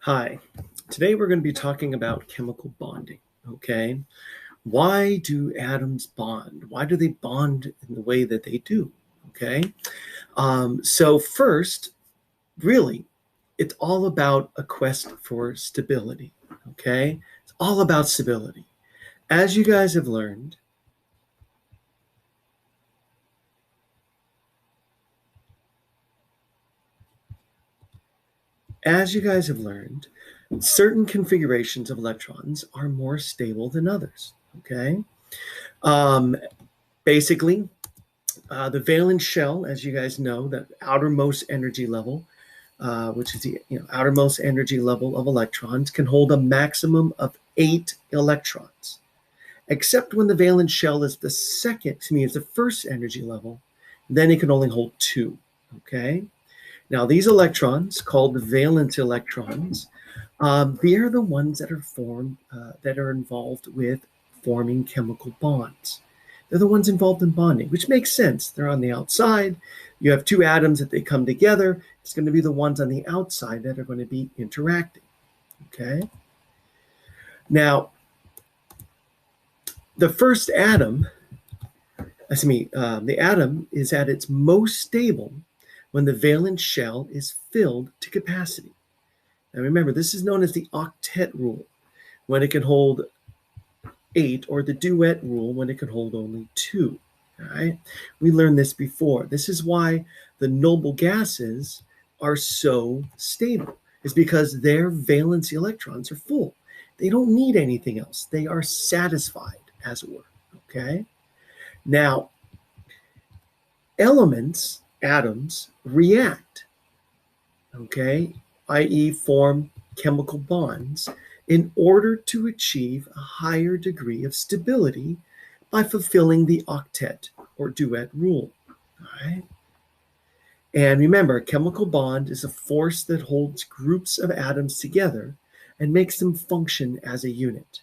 Hi, today we're going to be talking about chemical bonding, okay? Why do atoms bond? Why do they bond in the way that they do, okay? So first, really, it's all about a quest for stability, okay? It's all about stability. As you guys have learned, certain configurations of electrons are more stable than others, okay? Um, Basically, the valence shell, as you guys know, that outermost energy level, which is the outermost energy level of electrons, can hold a maximum of 8 electrons. Except when the valence shell is the first energy level, then it can only hold 2. Okay. Now these electrons, called valence electrons, they are the ones that are that are involved with forming chemical bonds. They're the ones involved in bonding, which makes sense. They're on the outside. You have two atoms that they come together. It's going to be the ones on the outside that are going to be interacting. Okay. Now, the first atom, the atom is at its most stable when the valence shell is filled to capacity. Now remember, this is known as the octet rule, when it can hold 8, or the duet rule when it can hold only 2. All right, we learned this before. This is why the noble gases are so stable. It's because their valence electrons are full. They don't need anything else. They are satisfied, as it were. Okay. Now, atoms react. Okay, i.e., form chemical bonds in order to achieve a higher degree of stability by fulfilling the octet or duet rule. All right. And remember, a chemical bond is a force that holds groups of atoms together and makes them function as a unit.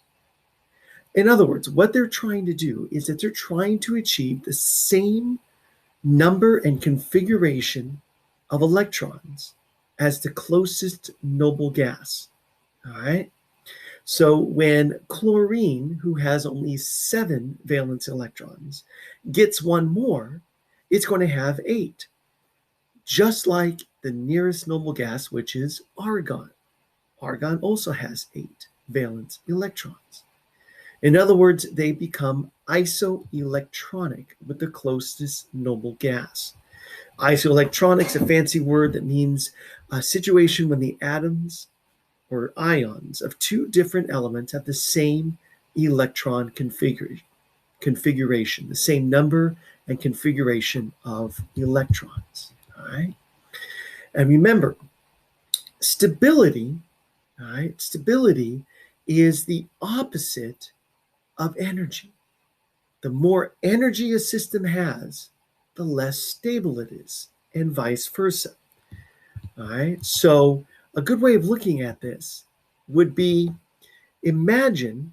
In other words, what they're trying to do is that they're trying to achieve the same number and configuration of electrons as the closest noble gas. All right. So when chlorine, who has only 7 valence electrons, gets one more, it's going to have 8, just like the nearest noble gas, which is argon. Argon also has 8 valence electrons. In other words, they become isoelectronic with the closest noble gas. Isoelectronics, a fancy word that means a situation when the atoms or ions of two different elements have the same electron configuration, the same number and configuration of electrons. All right. And remember, stability, all right, stability is the opposite of energy. The more energy a system has, the less stable it is, and vice versa. All right. So a good way of looking at this would be, imagine,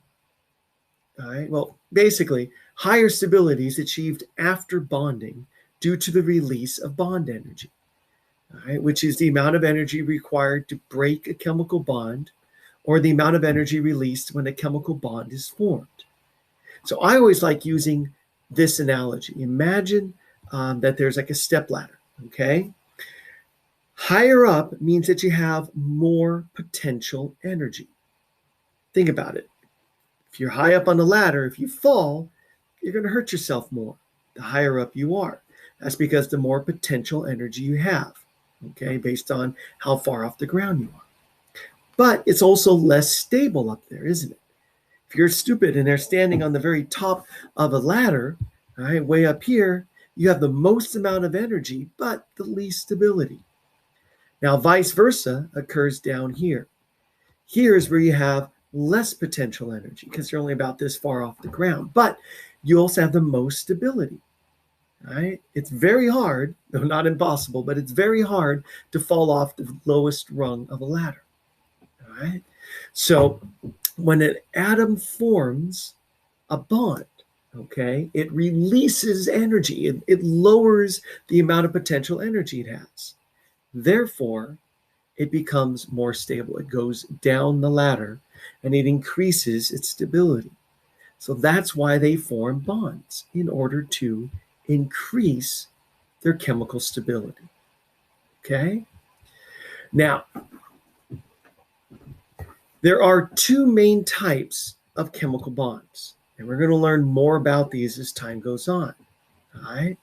all right, well, basically, higher stability is achieved after bonding due to the release of bond energy, all right, which is the amount of energy required to break a chemical bond, or the amount of energy released when a chemical bond is formed. So I always like using this analogy. Imagine that there's like a step ladder, okay? Higher up means that you have more potential energy. Think about it. If you're high up on the ladder, if you fall, you're going to hurt yourself more the higher up you are. That's because the more potential energy you have, okay, based on how far off the ground you are. But it's also less stable up there, isn't it? If you're stupid and they're standing on the very top of a ladder, all right, way up here, you have the most amount of energy, but the least stability. Now, vice versa occurs down here. Here is where you have less potential energy because you're only about this far off the ground, but you also have the most stability. Right? It's very hard, no, not impossible, but it's very hard to fall off the lowest rung of a ladder. All right? So when an atom forms a bond, okay, it releases energy. It lowers the amount of potential energy it has. Therefore, it becomes more stable. It goes down the ladder and it increases its stability. So that's why they form bonds, in order to increase their chemical stability. Okay? Now, there are two main types of chemical bonds, and we're going to learn more about these as time goes on. All right?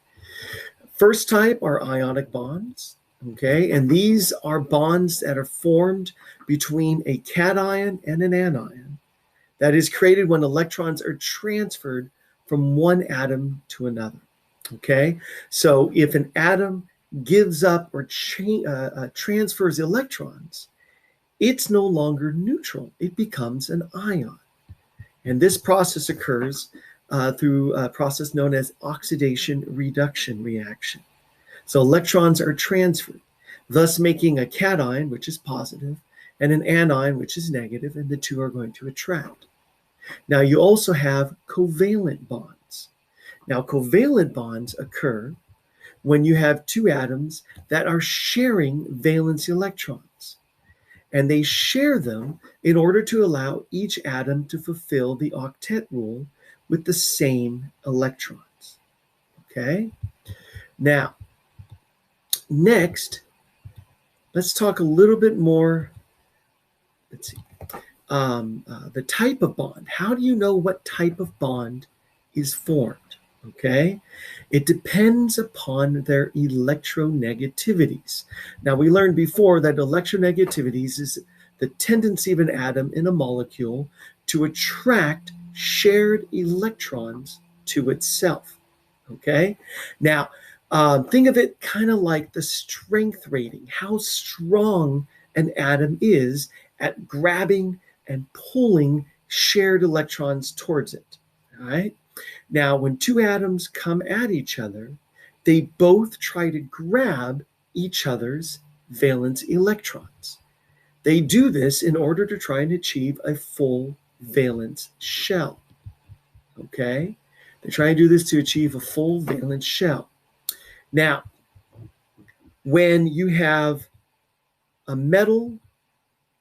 First type are ionic bonds, okay? And these are bonds that are formed between a cation and an anion that is created when electrons are transferred from one atom to another, okay? So if an atom gives up or transfers electrons, it's no longer neutral. It becomes an ion. And this process occurs through a process known as oxidation reduction reaction. So electrons are transferred, thus making a cation, which is positive, and an anion, which is negative, and the two are going to attract. Now, you also have covalent bonds. Now, covalent bonds occur when you have two atoms that are sharing valence electrons, and they share them in order to allow each atom to fulfill the octet rule with the same electrons. Okay? Now, next, let's talk a little bit more. Let's see. The type of bond. How do you know what type of bond is formed? Okay, it depends upon their electronegativities. Now, we learned before that electronegativities is the tendency of an atom in a molecule to attract shared electrons to itself. Okay, now think of it kind of like the strength rating, how strong an atom is at grabbing and pulling shared electrons towards it. All right. Now, when two atoms come at each other, they both try to grab each other's valence electrons. They do this in order to try and achieve a full valence shell. Okay? They try and do this to achieve a full valence shell. Now, when you have a metal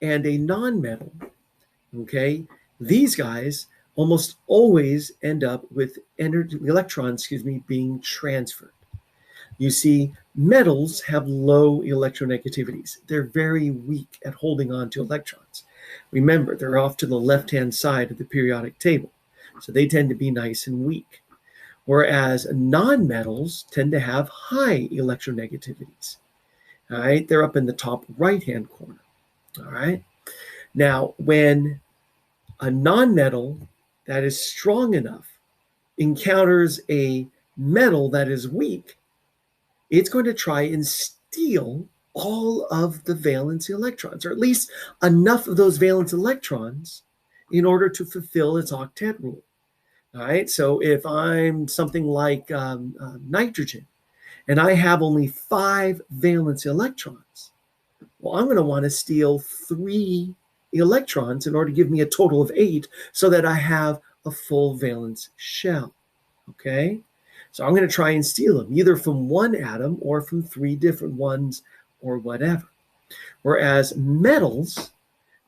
and a non-metal, okay, these guys almost always end up with electrons, being transferred. You see, metals have low electronegativities. They're very weak at holding on to electrons. Remember, they're off to the left-hand side of the periodic table, so they tend to be nice and weak. Whereas non-metals tend to have high electronegativities. All right, they're up in the top right-hand corner. All right. Now, when a non-metal that is strong enough encounters a metal that is weak, it's going to try and steal all of the valence electrons, or at least enough of those valence electrons in order to fulfill its octet rule. All right, so if I'm something like nitrogen, and I have only 5 valence electrons, well, I'm going to want to steal 3 electrons in order to give me a total of 8 so that I have a full valence shell. Okay? So I'm going to try and steal them either from one atom or from 3 different ones or whatever. Whereas metals,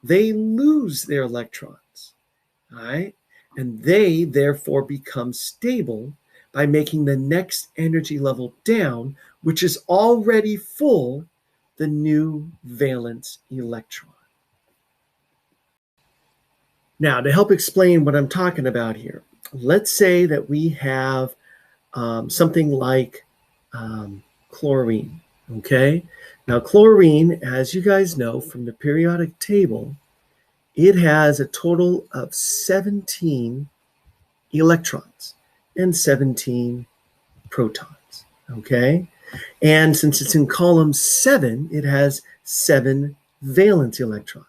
they lose their electrons. All right? And they therefore become stable by making the next energy level down, which is already full, the new valence electron. Now, to help explain what I'm talking about here, let's say that we have something like chlorine, okay? Now, chlorine, as you guys know from the periodic table, it has a total of 17 electrons and 17 protons, okay? And since it's in column 7, it has 7 valence electrons.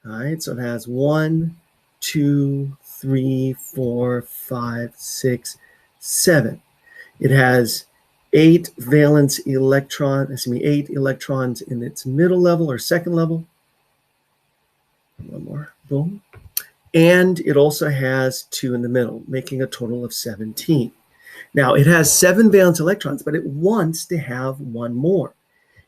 All right, so it has 1, 2, 3, 4, 5, 6, 7. It has 8 valence electrons, 8 electrons in its middle level or second level. One more, boom. And it also has 2 in the middle, making a total of 17. Now, it has 7 valence electrons, but it wants to have 1 more.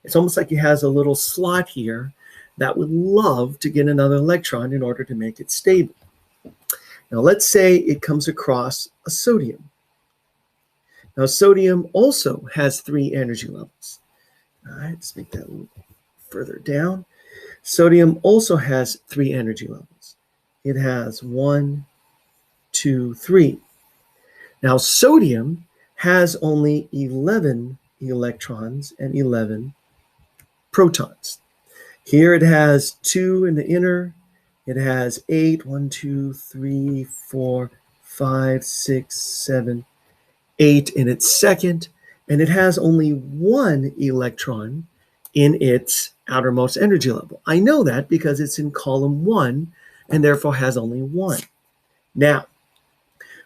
It's almost like it has a little slot here that would love to get another electron in order to make it stable. Now let's say it comes across a sodium. Now sodium also has 3 energy levels. All right, let's make that a little further down. Sodium also has 3 energy levels. It has 1, 2, 3. Now sodium has only 11 electrons and 11 protons. Here it has 2 in the inner. It has 8, 1, 2, 3, 4, 5, 6, 7, 8 in its second, and it has only 1 electron in its outermost energy level. I know that because it's in column 1 and therefore has only 1. Now,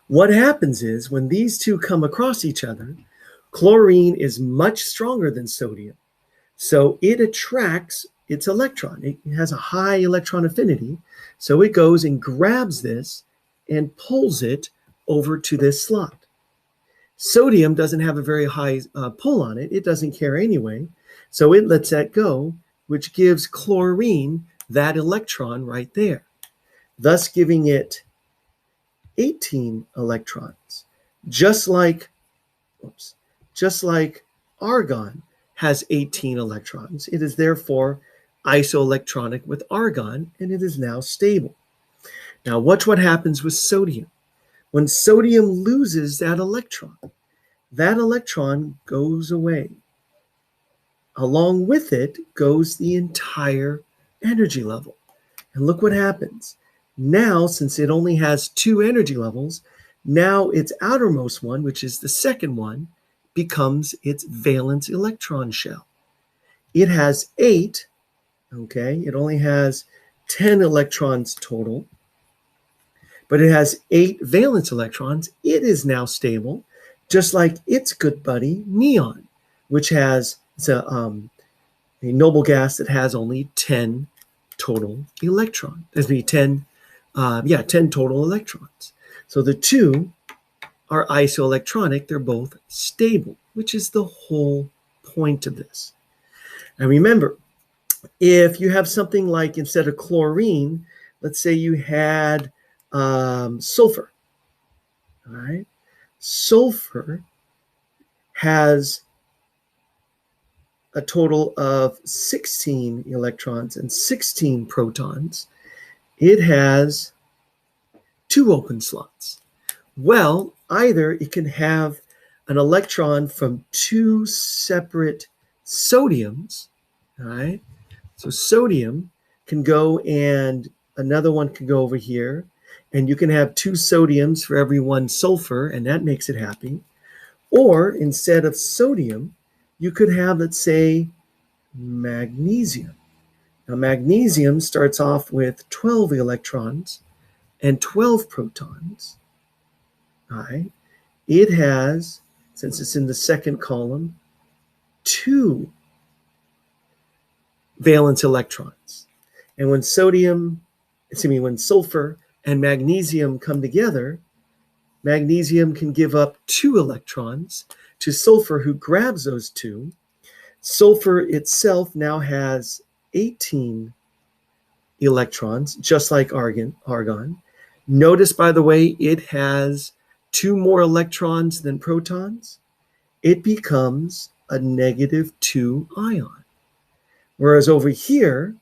what happens is when these two come across each other, chlorine is much stronger than sodium, so it attracts its electron. It has a high electron affinity, so it goes and grabs this and pulls it over to this slot. Sodium doesn't have a very high pull on it. It doesn't care anyway, so it lets that go, which gives chlorine that electron right there, thus giving it 18 electrons, just like argon has 18 electrons. It is therefore isoelectronic with argon, and it is now stable. Now watch what happens with sodium. When sodium loses that electron goes away. Along with it goes the entire energy level. And look what happens. Now, since it only has 2 energy levels, now its outermost one, which is the second one, becomes its valence electron shell. It has 8, okay? It only has 10 electrons total, but it has 8 valence electrons. It is now stable, just like its good buddy, neon, which has a noble gas that has only 10 total electrons. There's 10 total electrons. So the two are isoelectronic. They're both stable, which is the whole point of this. And remember, if you have something like, instead of chlorine, let's say you had sulfur. All right. Sulfur has a total of 16 electrons and 16 protons. It has 2 open slots. Well, either it can have an electron from 2 separate sodiums, all right? So sodium can go and another one can go over here, and you can have 2 sodiums for every 1 sulfur, and that makes it happy. Or instead of sodium, you could have, let's say, magnesium. Now, magnesium starts off with 12 electrons and 12 protons. All right. It has, since it's in the second column, 2 valence electrons. And when sulfur and magnesium come together, magnesium can give up 2 electrons to sulfur, who grabs those 2. Sulfur itself now has 18 electrons, just like argon. Notice, by the way, it has 2 more electrons than protons. It becomes a -2 ion. Whereas over here,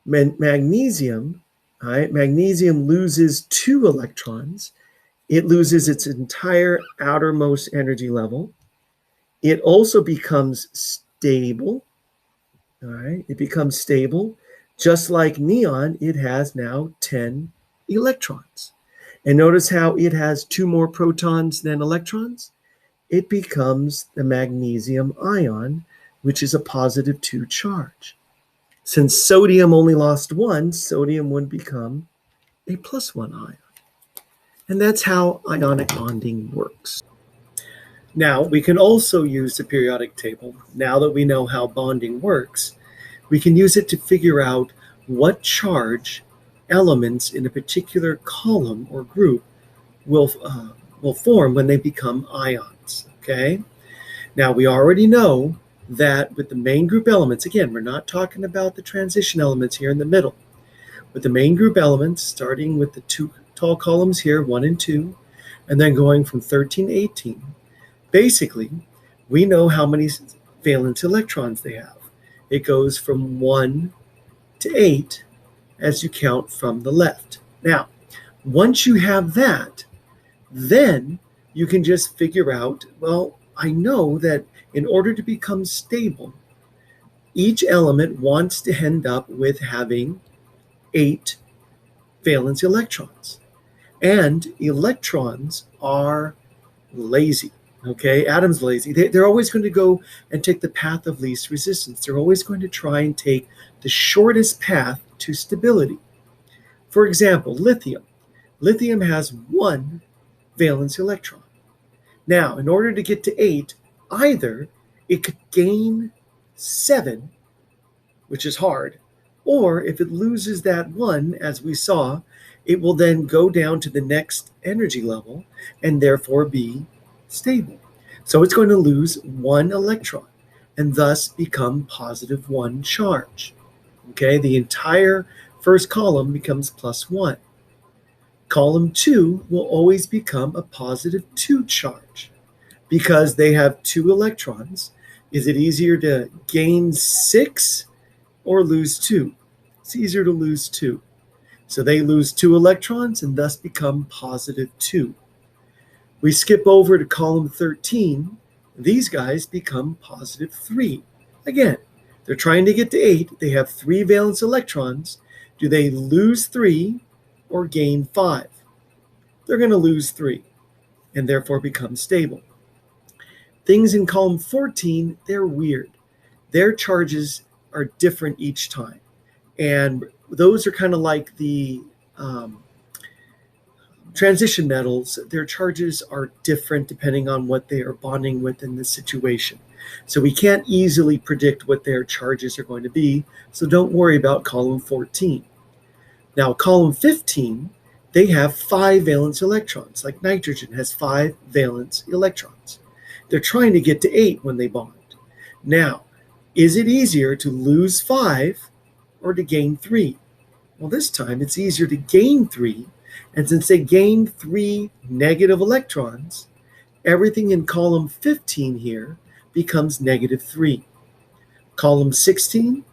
magnesium loses 2 electrons. It loses its entire outermost energy level. It also becomes stable. All right, it becomes stable. Just like neon, it has now 10 electrons. And notice how it has 2 more protons than electrons? It becomes the magnesium ion, which is a +2 charge. Since sodium only lost 1, sodium would become a +1 ion. And that's how ionic bonding works. Now, we can also use the periodic table. Now that we know how bonding works, we can use it to figure out what charge elements in a particular column or group will form when they become ions, okay? Now, we already know that with the main group elements, again, we're not talking about the transition elements here in the middle, with the main group elements, starting with the two tall columns here, 1 and 2, and then going from 13 to 18, basically, we know how many valence electrons they have. It goes from 1 to 8 as you count from the left. Now, once you have that, then you can just figure out, well, I know that in order to become stable, each element wants to end up with having 8 valence electrons. And electrons are lazy, okay? Atoms lazy. They're always going to go and take the path of least resistance. They're always going to try and take the shortest path to stability. For example, lithium. Lithium has 1 valence electron. Now, in order to get to 8, either it could gain 7, which is hard, or if it loses that 1, as we saw, it will then go down to the next energy level and therefore be stable. So it's going to lose 1 electron and thus become positive 1 charge. Okay, the entire first column becomes +1. Column 2 will always become a positive 2 charge because they have 2 electrons. Is it easier to gain 6 or lose 2? It's easier to lose 2. So they lose 2 electrons and thus become positive 2. We skip over to column 13. These guys become positive 3. Again, they're trying to get to 8. They have 3 valence electrons. Do they lose 3 or gain 5? They're going to lose 3 and therefore become stable. Things in column 14, they're weird. Their charges are different each time. And those are kind of like the transition metals. Their charges are different depending on what they are bonding with in the situation. So we can't easily predict what their charges are going to be. So don't worry about column 14. Now, column 15, they have 5 valence electrons. Like nitrogen has 5 valence electrons. They're trying to get to 8 when they bond. Now, is it easier to lose 5 or to gain 3? Well, this time it's easier to gain 3. And since they gain 3 negative electrons, everything in column 15 here becomes -3. Column 16,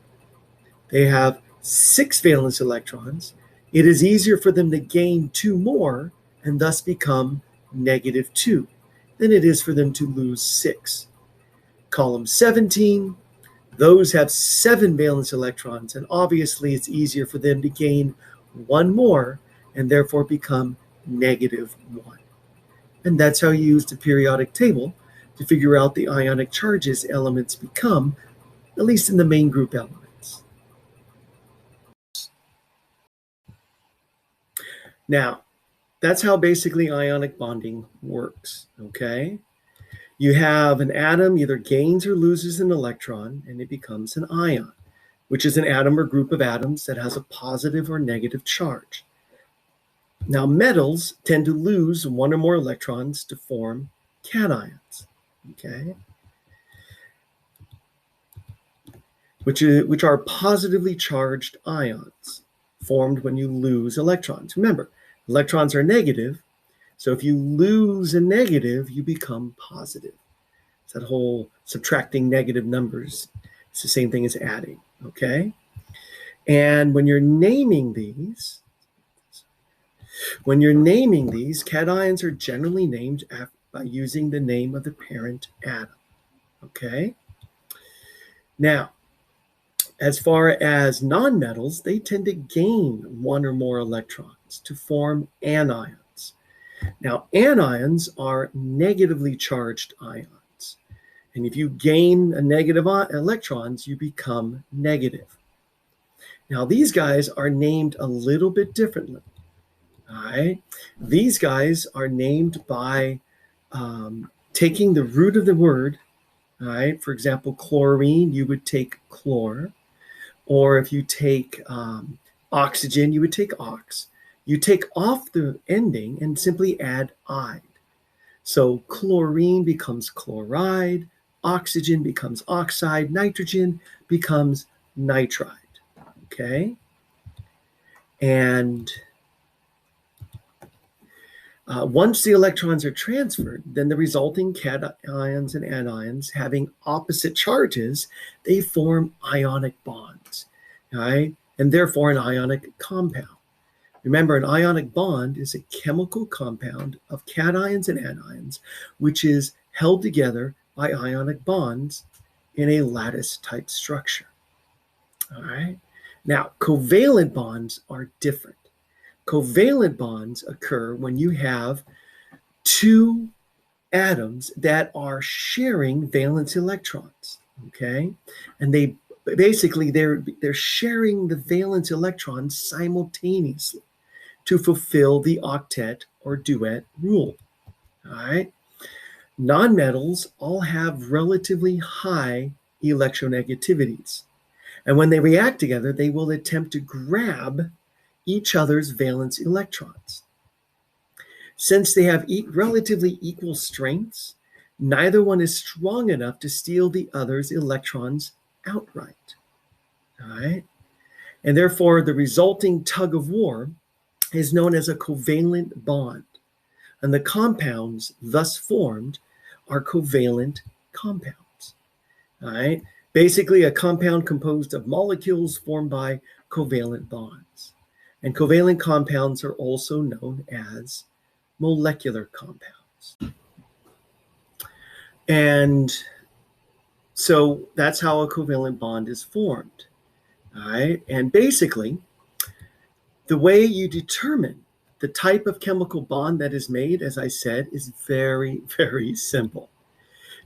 they have 6 valence electrons. It is easier for them to gain 2 more and thus become -2 than it is for them to lose 6. Column 17, those have 7 valence electrons, and obviously it's easier for them to gain 1 more and therefore become -1. And that's how you use the periodic table to figure out the ionic charges elements become, at least in the main group elements. Now, that's how basically ionic bonding works, okay? You have an atom either gains or loses an electron, and it becomes an ion, which is an atom or group of atoms that has a positive or negative charge. Now, metals tend to lose 1 or more electrons to form cations, okay? Which are positively charged ions formed when you lose electrons. Remember, electrons are negative, so if you lose a negative, you become positive. It's that whole subtracting negative numbers. It's the same thing as adding, okay? And when you're naming these, cations are generally named by using the name of the parent atom, okay? Now, as far as nonmetals, they tend to gain 1 or more electrons to form anions. Now, anions are negatively charged ions. And if you gain a negative electrons, you become negative. Now, these guys are named a little bit differently. All right. These guys are named by taking the root of the word. All right. For example, chlorine, you would take chlor. Or if you take oxygen, you would take ox. You take off the ending and simply add "ide." So chlorine becomes chloride, oxygen becomes oxide, nitrogen becomes nitride, okay? And once the electrons are transferred, then the resulting cations and anions having opposite charges, they form ionic bonds, right? And therefore an ionic compound. Remember, an ionic bond is a chemical compound of cations and anions, which is held together by ionic bonds in a lattice-type structure. All right. Now, covalent bonds are different. Covalent bonds occur when you have two atoms that are sharing valence electrons. Okay, and they basically they're sharing the valence electrons simultaneously to fulfill the octet or duet rule. All right. Nonmetals all have relatively high electronegativities. And when they react together, they will attempt to grab each other's valence electrons. Since they have relatively equal strengths, neither one is strong enough to steal the other's electrons outright. All right? And therefore, the resulting tug of war is known as a covalent bond. And the compounds thus formed are covalent compounds. All right? Basically, a compound composed of molecules formed by covalent bonds. And covalent compounds are also known as molecular compounds. And so that's how a covalent bond is formed. All right? And basically, the way you determine the type of chemical bond that is made, as I said, is very, very simple.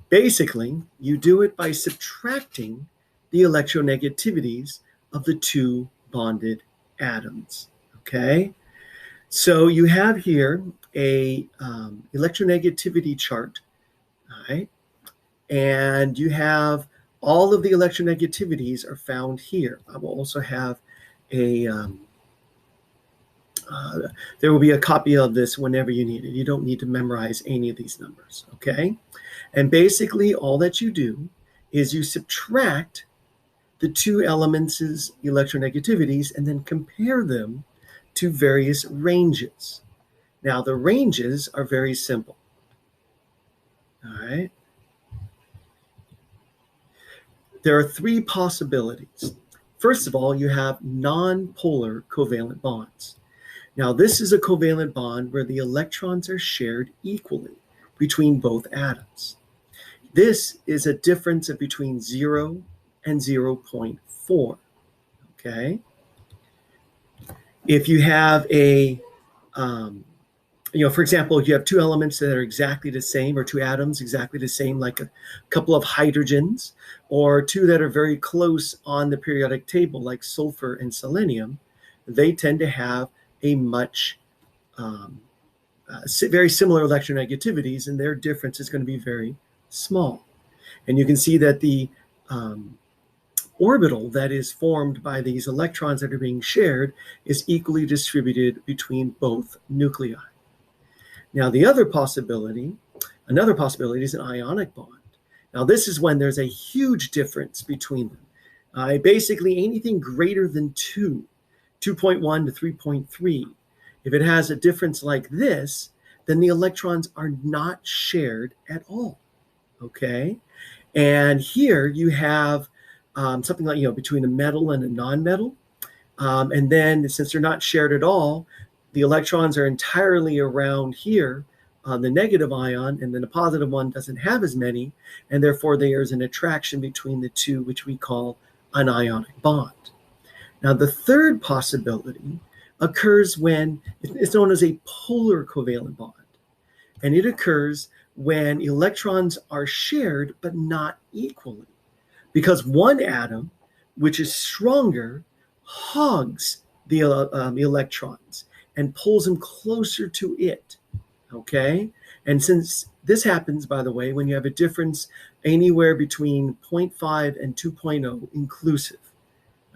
Basically, you do it by subtracting the electronegativities of the two bonded atoms, okay? So you have here a electronegativity chart, all right? And you have all of the electronegativities are found here. I will also have a there will be a copy of this whenever you need it. You don't need to memorize any of these numbers, okay? And basically all that you do is you subtract the two elements' electronegativities and then compare them to various ranges. Now the ranges are very simple, all right? There are three possibilities. First of all, you have non-polar covalent bonds. Now, this is a covalent bond where the electrons are shared equally between both atoms. This is a difference of between 0 and 0.4, okay? If you have a, for example, if you have two elements that are exactly the same, or two atoms exactly the same, like a couple of hydrogens, or two that are very close on the periodic table, like sulfur and selenium, they tend to have a much very similar electronegativities, and their difference is going to be very small. And you can see that the orbital that is formed by these electrons that are being shared is equally distributed between both nuclei. Now, another possibility is an ionic bond. Now, this is when there's a huge difference between them. Basically, anything greater than 2, 2.1 to 3.3, if it has a difference like this, then the electrons are not shared at all, okay? And here you have something like, between a metal and a non-metal. And then since they're not shared at all, the electrons are entirely around here on the negative ion, and then the positive one doesn't have as many, and therefore there's an attraction between the two, which we call an ionic bond. Now, the third possibility occurs when it's known as a polar covalent bond. And it occurs when electrons are shared but not equally, because one atom, which is stronger, hogs the electrons and pulls them closer to it, okay? And since this happens, by the way, when you have a difference anywhere between 0.5 and 2.0 inclusive,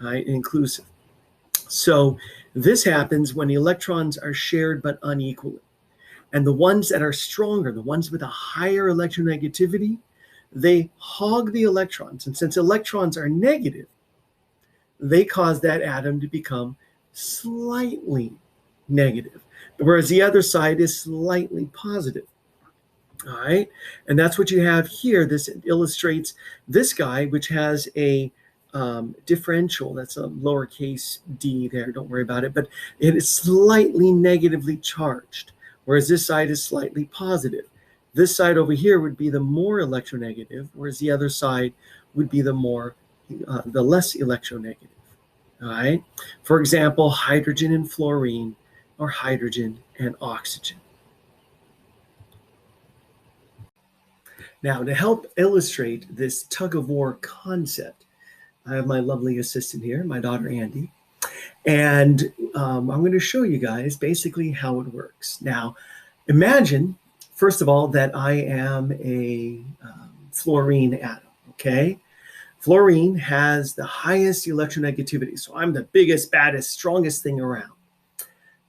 right? Inclusive. So this happens when electrons are shared but unequally. And the ones that are stronger, the ones with a higher electronegativity, they hog the electrons. And since electrons are negative, they cause that atom to become slightly negative, whereas the other side is slightly positive. All right. And that's what you have here. This illustrates this guy, which has a differential. That's a lowercase d there. Don't worry about it. But it is slightly negatively charged, whereas this side is slightly positive. This side over here would be the more electronegative, whereas the other side would be the less electronegative. All right. For example, hydrogen and fluorine, or hydrogen and oxygen. Now, to help illustrate this tug-of-war concept, I have my lovely assistant here, my daughter Andy, and I'm going to show you guys basically how it works. Now, imagine, first of all, that I am a fluorine atom, okay? Fluorine has the highest electronegativity, so I'm the biggest, baddest, strongest thing around.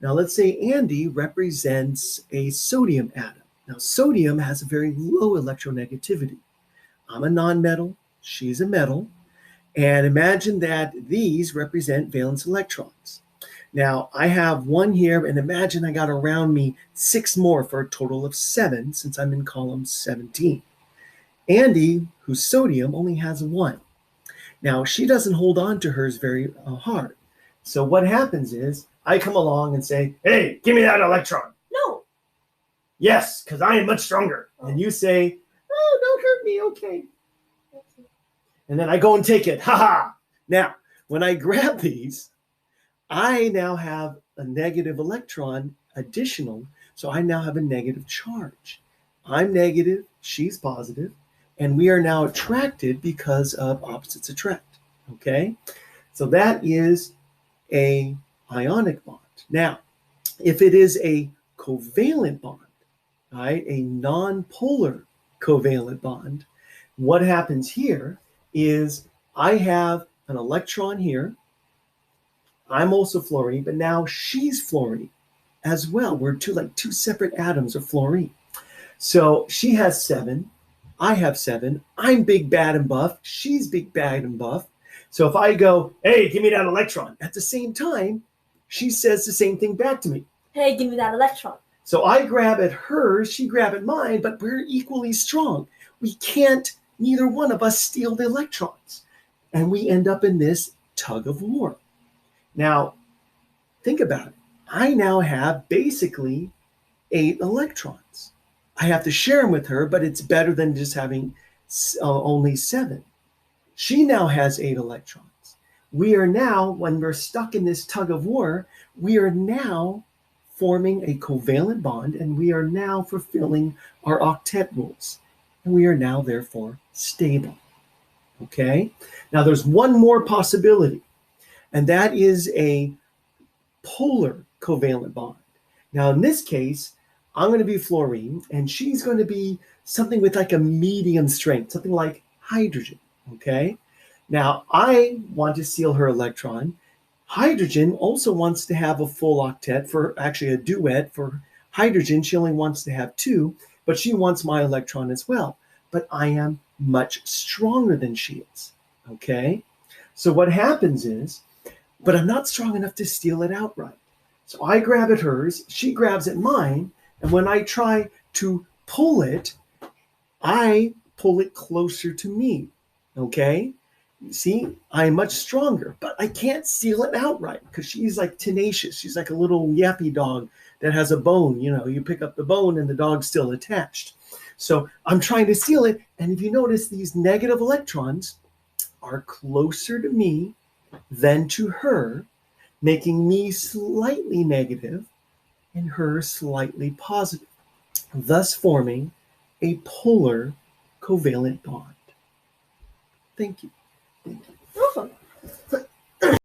Now, let's say Andy represents a sodium atom. Now, sodium has a very low electronegativity. I'm a nonmetal, she's a metal, and imagine that these represent valence electrons. Now, I have one here, and imagine I got around me 6 more for a total of 7, since I'm in column 17. Andy, who's sodium, only has 1. Now, she doesn't hold on to hers very hard. So what happens is, I come along and say, hey, give me that electron. No. Yes, because I am much stronger. Oh. And you say, oh, don't hurt me, okay. And then I go and take it, haha. Now, when I grab these, I now have a negative electron additional, so I now have a negative charge. I'm negative, she's positive, and we are now attracted because of opposites attract, okay? So that is a ionic bond. Now, if it is a covalent bond, right, a non-polar covalent bond, what happens here is I have an electron here. I'm also fluorine, but now she's fluorine as well. We're two separate atoms of fluorine. So she has 7, I have 7. I'm big, bad, and buff. She's big, bad, and buff. So if I go, hey, give me that electron, at the same time, she says the same thing back to me. Hey, give me that electron. So I grab at hers, she grab at mine, but we're equally strong. We can't, neither one of us, steal the electrons. And we end up in this tug of war. Now, think about it. I now have basically 8 electrons. I have to share them with her, but it's better than just having only 7. She now has 8 electrons. We are now, when we're stuck in this tug of war, we are now forming a covalent bond, and we are now fulfilling our octet rules. And we are now, therefore, stable. Okay? Now, there's one more possibility, and that is a polar covalent bond. Now, in this case, I'm going to be fluorine, and she's going to be something with like a medium strength, something like hydrogen. Okay? Now, I want to steal her electron. Hydrogen also wants to have a full octet, for actually a duet. For hydrogen, she only wants to have 2, but she wants my electron as well. But I am much stronger than she is. Okay? So what happens is, but I'm not strong enough to steal it outright. So I grab at hers, she grabs at mine, and when I try to pull it, I pull it closer to me. Okay? See, I'm much stronger, but I can't steal it outright because she's like tenacious. She's like a little yappy dog that has a bone. You know, you pick up the bone and the dog's still attached. So I'm trying to steal it. And if you notice, these negative electrons are closer to me than to her, making me slightly negative and her slightly positive, thus forming a polar covalent bond. Thank you. Thank you.